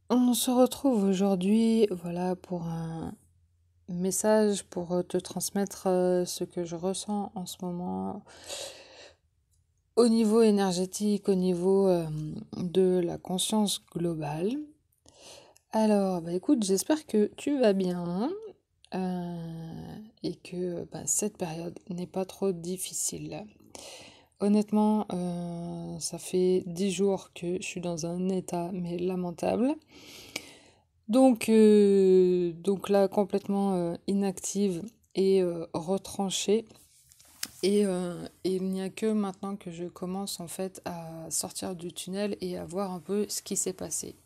On se retrouve aujourd'hui, voilà, pour un message, pour te transmettre ce que je ressens en ce moment au niveau énergétique, au niveau de la conscience globale. Alors, bah écoute, j'espère que tu vas bien et que cette période n'est pas trop difficile. Honnêtement, ça fait 10 jours que je suis dans un état mais lamentable. Donc là, complètement inactive et retranchée. Et il n'y a que maintenant que je commence en fait à sortir du tunnel et à voir un peu ce qui s'est passé.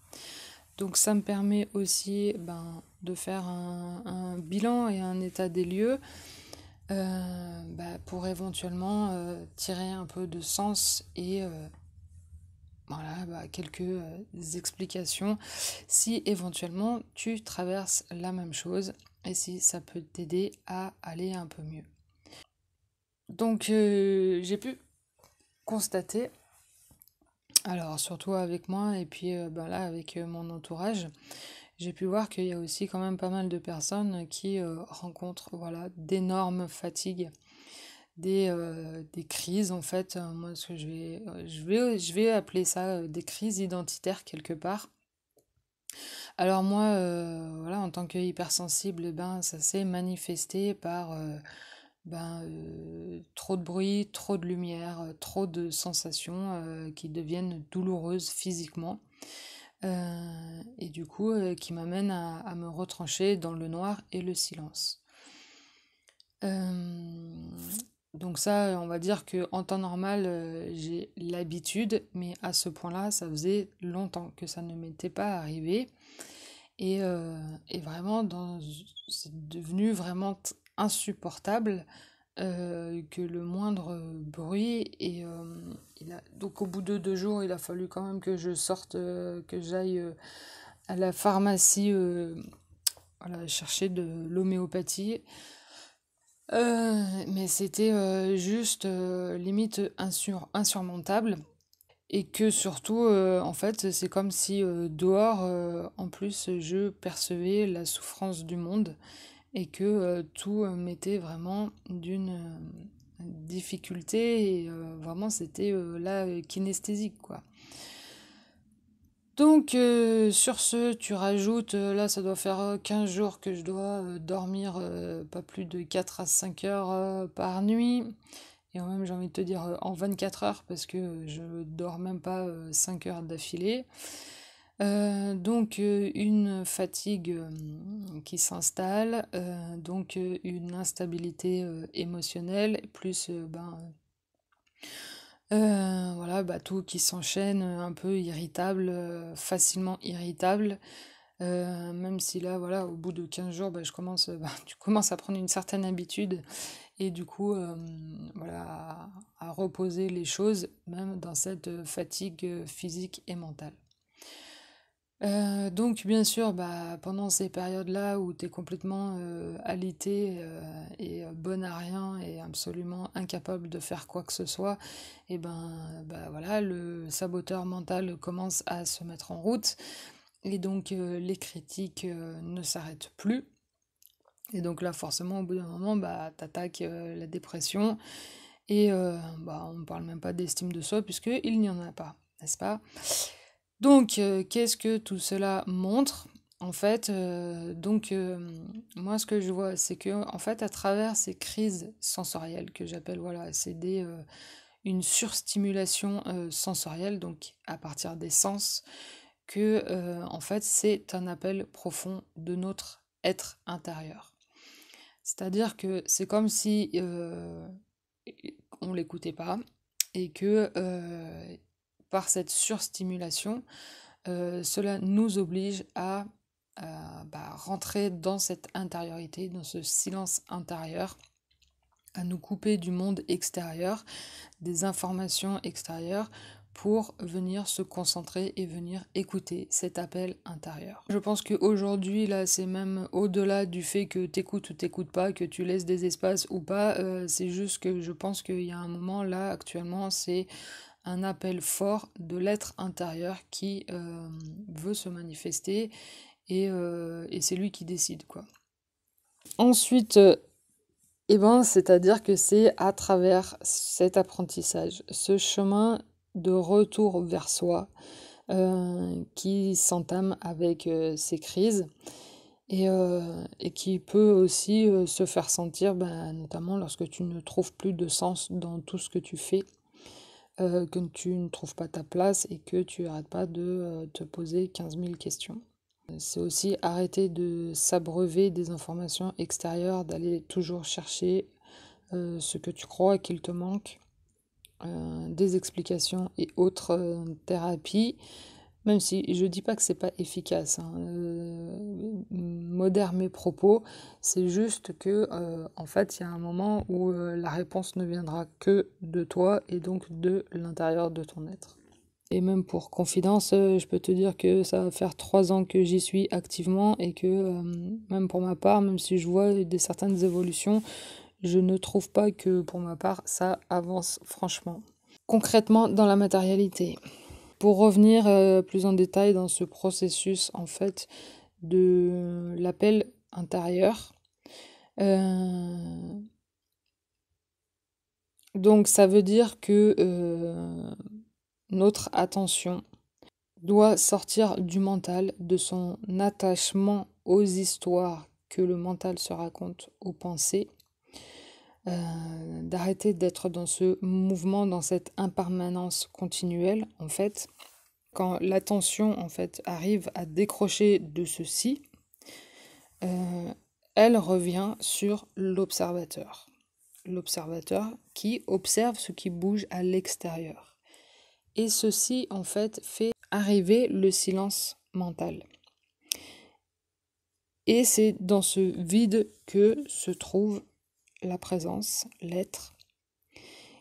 Donc ça me permet aussi de faire un bilan et un état des lieux pour éventuellement tirer un peu de sens et voilà, quelques explications si éventuellement tu traverses la même chose et si ça peut t'aider à aller un peu mieux. Donc j'ai pu constater, alors surtout avec moi et puis là avec mon entourage, j'ai pu voir qu'il y a aussi quand même pas mal de personnes qui rencontrent voilà, d'énormes fatigues, des crises en fait. Moi ce que je vais appeler ça des crises identitaires quelque part. Alors moi, voilà, en tant que hypersensible, ça s'est manifesté par trop de bruit, trop de lumière, trop de sensations qui deviennent douloureuses physiquement. Et du coup, qui m'amènent à me retrancher dans le noir et le silence. Euh, donc ça, on va dire que en temps normal, j'ai l'habitude, mais à ce point-là, ça faisait longtemps que ça ne m'était pas arrivé. Et vraiment, c'est devenu vraiment insupportable que le moindre bruit. Donc au bout de 2 jours, il a fallu quand même que je sorte, que j'aille à la pharmacie voilà, chercher de l'homéopathie. Mais c'était juste limite insurmontable. Et que surtout, en fait, c'est comme si dehors, en plus, je percevais la souffrance du monde et que tout m'était vraiment d'une difficulté et vraiment c'était là kinesthésique quoi. Donc sur ce, tu rajoutes, là ça doit faire 15 jours que je dois dormir pas plus de 4 à 5 heures par nuit. Et même, j'ai envie de te dire en 24 heures parce que je dors même pas 5 heures d'affilée. Donc une fatigue qui s'installe, donc une instabilité émotionnelle, plus voilà, tout qui s'enchaîne, un peu irritable, facilement irritable. Même si là, voilà, au bout de 15 jours, tu commences à prendre une certaine habitude et du coup, voilà, à reposer les choses, même dans cette fatigue physique et mentale. Donc bien sûr, pendant ces périodes-là où tu es complètement alité et bonne à rien et absolument incapable de faire quoi que ce soit, et voilà, le saboteur mental commence à se mettre en route et donc les critiques ne s'arrêtent plus. Et donc là, forcément, au bout d'un moment, t'attaques la dépression et on ne parle même pas d'estime de soi puisqu'il n'y en a pas, n'est-ce pas? Donc, qu'est-ce que tout cela montre? En fait, moi, ce que je vois, c'est que, en fait, à travers ces crises sensorielles que j'appelle, voilà, une surstimulation sensorielle, donc à partir des sens, que, en fait, c'est un appel profond de notre être intérieur. C'est-à-dire que c'est comme si on l'écoutait pas et que par cette surstimulation, cela nous oblige à rentrer dans cette intériorité, dans ce silence intérieur, à nous couper du monde extérieur, des informations extérieures pour venir se concentrer et venir écouter cet appel intérieur. Je pense qu'aujourd'hui, là, c'est même au-delà du fait que t'écoutes ou t'écoutes pas, que tu laisses des espaces ou pas, c'est juste que je pense qu'il y a un moment, là, actuellement, c'est un appel fort de l'être intérieur qui veut se manifester et c'est lui qui décide, quoi. Ensuite, c'est-à-dire que c'est à travers cet apprentissage, ce chemin de retour vers soi qui s'entame avec ces crises et qui peut aussi se faire sentir, notamment lorsque tu ne trouves plus de sens dans tout ce que tu fais, que tu ne trouves pas ta place et que tu n'arrêtes pas de te poser 15 000 questions. C'est aussi arrêter de s'abreuver des informations extérieures, d'aller toujours chercher ce que tu crois qu'il te manque, des explications et autres thérapies, même si je dis pas que c'est pas efficace, hein. Modère mes propos, c'est juste que en fait il y a un moment où la réponse ne viendra que de toi et donc de l'intérieur de ton être. Et même pour confidence, je peux te dire que ça va faire 3 ans que j'y suis activement et que même pour ma part, même si je vois certaines évolutions, je ne trouve pas que pour ma part ça avance franchement. Concrètement dans la matérialité. Pour revenir plus en détail dans ce processus en fait de l'appel intérieur, donc ça veut dire que notre attention doit sortir du mental, de son attachement aux histoires que le mental se raconte, aux pensées, d'arrêter d'être dans ce mouvement, dans cette impermanence continuelle en fait. Quand l'attention en fait arrive à décrocher de ceci, elle revient sur l'observateur. L'observateur qui observe ce qui bouge à l'extérieur. Et ceci en fait fait arriver le silence mental. Et c'est dans ce vide que se trouve la présence, l'être.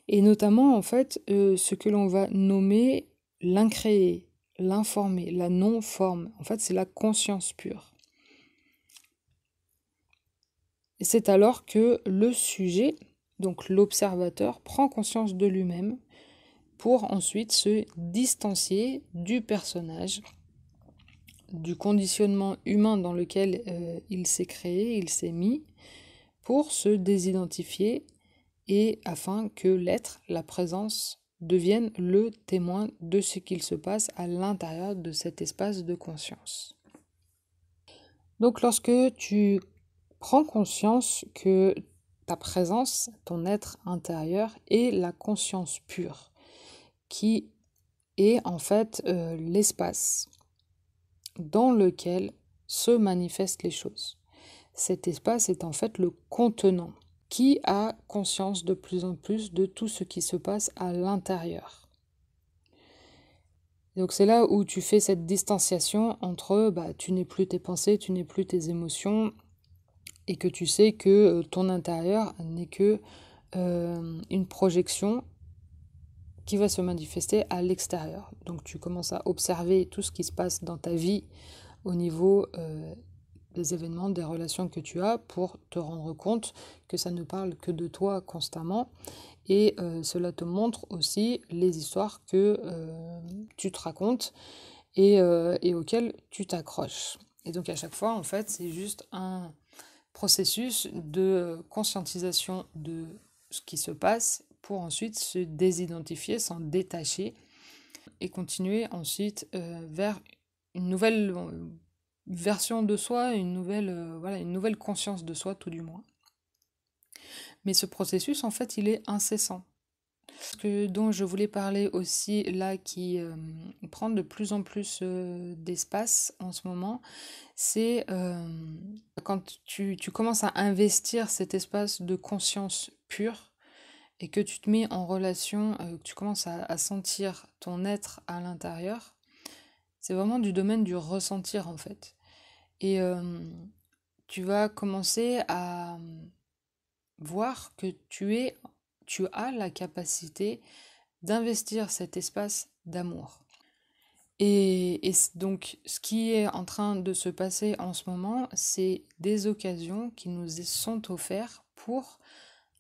Et notamment en fait ce que l'on va nommer l'incréé, l'informé, la non-forme. En fait, c'est la conscience pure. Et c'est alors que le sujet, donc l'observateur, prend conscience de lui-même pour ensuite se distancier du personnage, du conditionnement humain dans lequel il s'est créé, il s'est mis, pour se désidentifier et afin que l'être, la présence, devienne le témoin de ce qu'il se passe à l'intérieur de cet espace de conscience. Donc lorsque tu prends conscience que ta présence, ton être intérieur est la conscience pure, qui est en fait l'espace dans lequel se manifestent les choses. Cet espace est en fait le contenant qui a conscience de plus en plus de tout ce qui se passe à l'intérieur. Donc c'est là où tu fais cette distanciation entre tu n'es plus tes pensées, tu n'es plus tes émotions, et que tu sais que ton intérieur n'est que une projection qui va se manifester à l'extérieur. Donc tu commences à observer tout ce qui se passe dans ta vie au niveau des événements, des relations que tu as pour te rendre compte que ça ne parle que de toi constamment. Et cela te montre aussi les histoires que tu te racontes et auxquelles tu t'accroches. Et donc à chaque fois, en fait, c'est juste un processus de conscientisation de ce qui se passe pour ensuite se désidentifier, s'en détacher et continuer ensuite vers une nouvelle version de soi, une nouvelle conscience de soi tout du moins. Mais ce processus, en fait, il est incessant. Ce dont je voulais parler aussi là, qui prend de plus en plus d'espace en ce moment, c'est quand tu commences à investir cet espace de conscience pure et que tu te mets en relation, que tu commences à sentir ton être à l'intérieur, c'est vraiment du domaine du ressentir en fait. Et tu vas commencer à voir que tu as la capacité d'investir cet espace d'amour. Et donc, ce qui est en train de se passer en ce moment, c'est des occasions qui nous sont offertes pour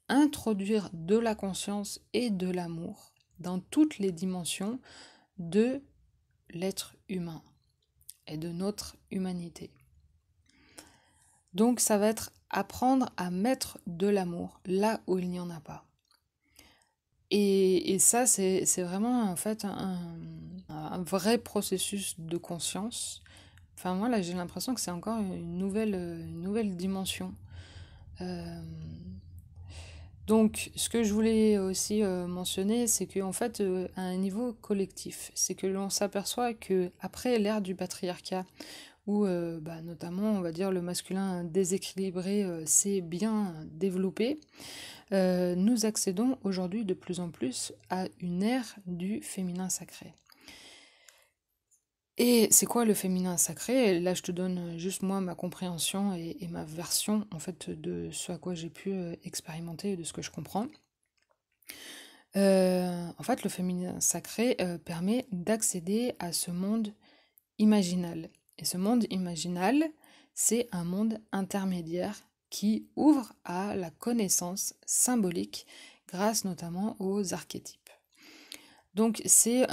introduire de la conscience et de l'amour dans toutes les dimensions de l'être humain et de notre humanité. Donc ça va être apprendre à mettre de l'amour là où il n'y en a pas. Et ça, c'est vraiment en fait un vrai processus de conscience. Enfin, moi, là, j'ai l'impression que c'est encore une nouvelle dimension. Euh, donc, ce que je voulais aussi mentionner, c'est qu'en fait, à un niveau collectif, c'est que l'on s'aperçoit que après l'ère du patriarcat, où notamment, on va dire, le masculin déséquilibré s'est bien développé, nous accédons aujourd'hui de plus en plus à une ère du féminin sacré. Et c'est quoi le féminin sacré? Là, je te donne juste moi ma compréhension et ma version en fait de ce à quoi j'ai pu expérimenter et de ce que je comprends. En fait, le féminin sacré permet d'accéder à ce monde imaginal. Et ce monde imaginal, c'est un monde intermédiaire qui ouvre à la connaissance symbolique grâce notamment aux archétypes. Donc c'est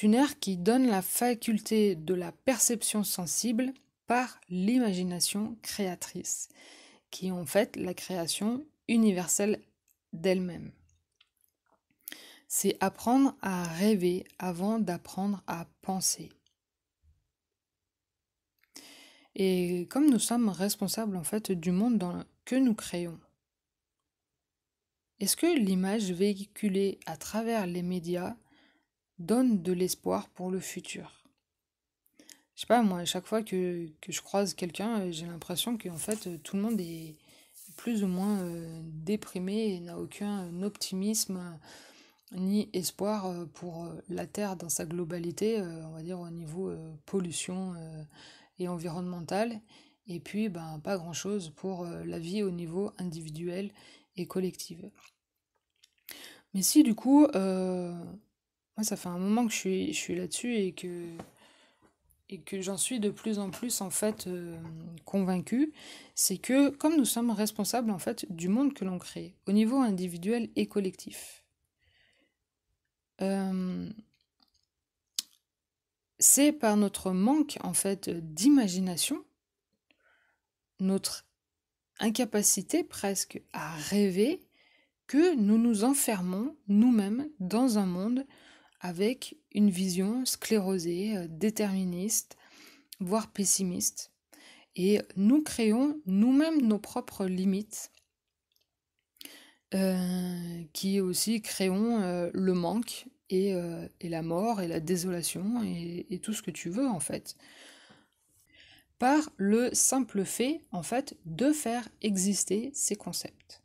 une ère qui donne la faculté de la perception sensible par l'imagination créatrice, qui est en fait la création universelle d'elle-même. C'est apprendre à rêver avant d'apprendre à penser. Et comme nous sommes responsables en fait du monde que nous créons, est-ce que l'image véhiculée à travers les médias donne de l'espoir pour le futur? Je sais pas, moi, à chaque fois que je croise quelqu'un, j'ai l'impression qu'en fait, tout le monde est plus ou moins déprimé et n'a aucun optimisme ni espoir pour la Terre dans sa globalité, on va dire au niveau pollution et environnemental, et puis pas grand-chose pour la vie au niveau individuel et collectif. Mais si du coup, moi ça fait un moment que je suis là-dessus et que j'en suis de plus en plus en fait convaincue, c'est que comme nous sommes responsables en fait du monde que l'on crée, au niveau individuel et collectif, c'est par notre manque en fait d'imagination, notre incapacité presque à rêver, que nous nous enfermons nous-mêmes dans un monde avec une vision sclérosée, déterministe, voire pessimiste. Et nous créons nous-mêmes nos propres limites, qui aussi créons le manque et la mort et la désolation et tout ce que tu veux en fait. Par le simple fait en fait de faire exister ces concepts.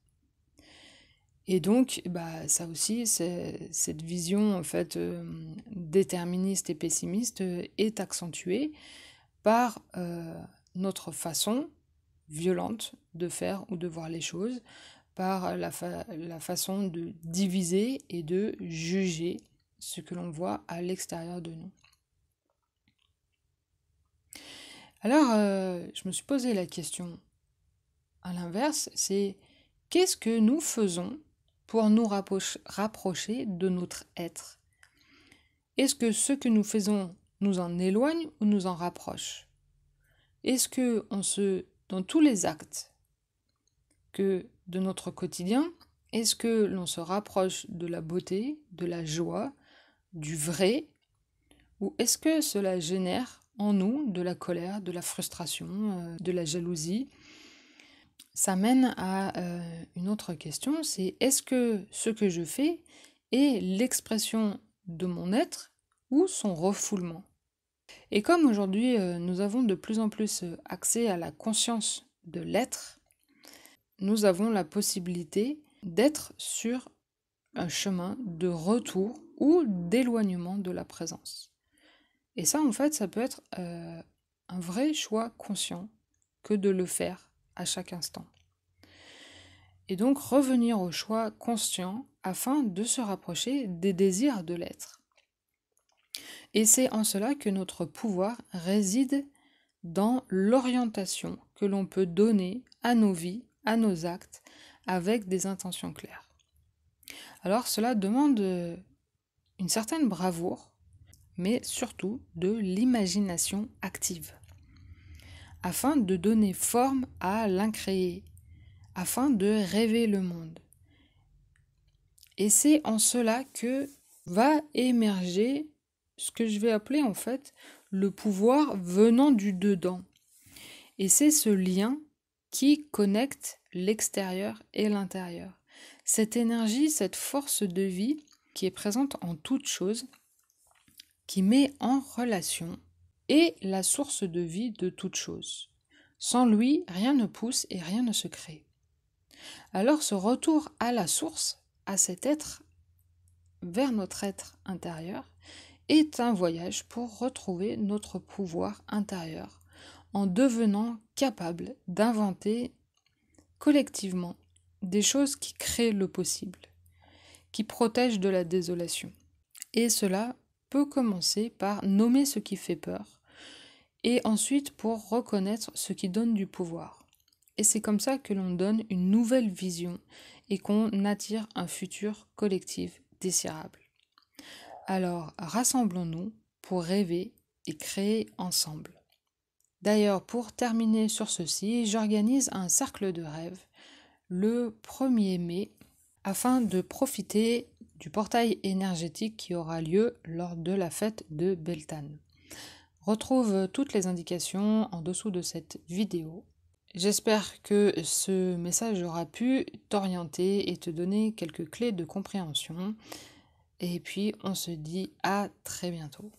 Et donc, ça aussi, cette vision en fait déterministe et pessimiste est accentuée par notre façon violente de faire ou de voir les choses, par la façon de diviser et de juger ce que l'on voit à l'extérieur de nous. Alors, je me suis posé la question à l'inverse, c'est qu'est-ce que nous faisons pour nous rapprocher de notre être? Est-ce que ce que nous faisons nous en éloigne ou nous en rapproche? Est-ce que dans tous les actes de notre quotidien, est-ce que l'on se rapproche de la beauté, de la joie, du vrai, ou est-ce que cela génère en nous de la colère, de la frustration, de la jalousie? Ça mène à une autre question, c'est est-ce que ce que je fais est l'expression de mon être ou son refoulement? Et comme aujourd'hui nous avons de plus en plus accès à la conscience de l'être, nous avons la possibilité d'être sur un chemin de retour ou d'éloignement de la présence. Et ça, en fait, ça peut être un vrai choix conscient que de le faire à chaque instant. Et donc revenir au choix conscient afin de se rapprocher des désirs de l'être. Et c'est en cela que notre pouvoir réside dans l'orientation que l'on peut donner à nos vies, à nos actes, avec des intentions claires. Alors cela demande une certaine bravoure, mais surtout de l'imagination active, afin de donner forme à l'incréé, afin de rêver le monde. Et c'est en cela que va émerger ce que je vais appeler en fait le pouvoir venant du dedans. Et c'est ce lien qui connecte l'extérieur et l'intérieur. Cette énergie, cette force de vie qui est présente en toute chose, qui met en relation, est la source de vie de toute chose. Sans lui, rien ne pousse et rien ne se crée. Alors ce retour à la source, à cet être, vers notre être intérieur, est un voyage pour retrouver notre pouvoir intérieur, en devenant capable d'inventer collectivement des choses qui créent le possible, qui protègent de la désolation. Et cela peut commencer par nommer ce qui fait peur, et ensuite pour reconnaître ce qui donne du pouvoir. Et c'est comme ça que l'on donne une nouvelle vision et qu'on attire un futur collectif désirable. Alors, rassemblons-nous pour rêver et créer ensemble. D'ailleurs, pour terminer sur ceci, j'organise un cercle de rêve le 1er mai afin de profiter du portail énergétique qui aura lieu lors de la fête de Beltane. Retrouve toutes les indications en dessous de cette vidéo. J'espère que ce message aura pu t'orienter et te donner quelques clés de compréhension. Et puis, on se dit à très bientôt.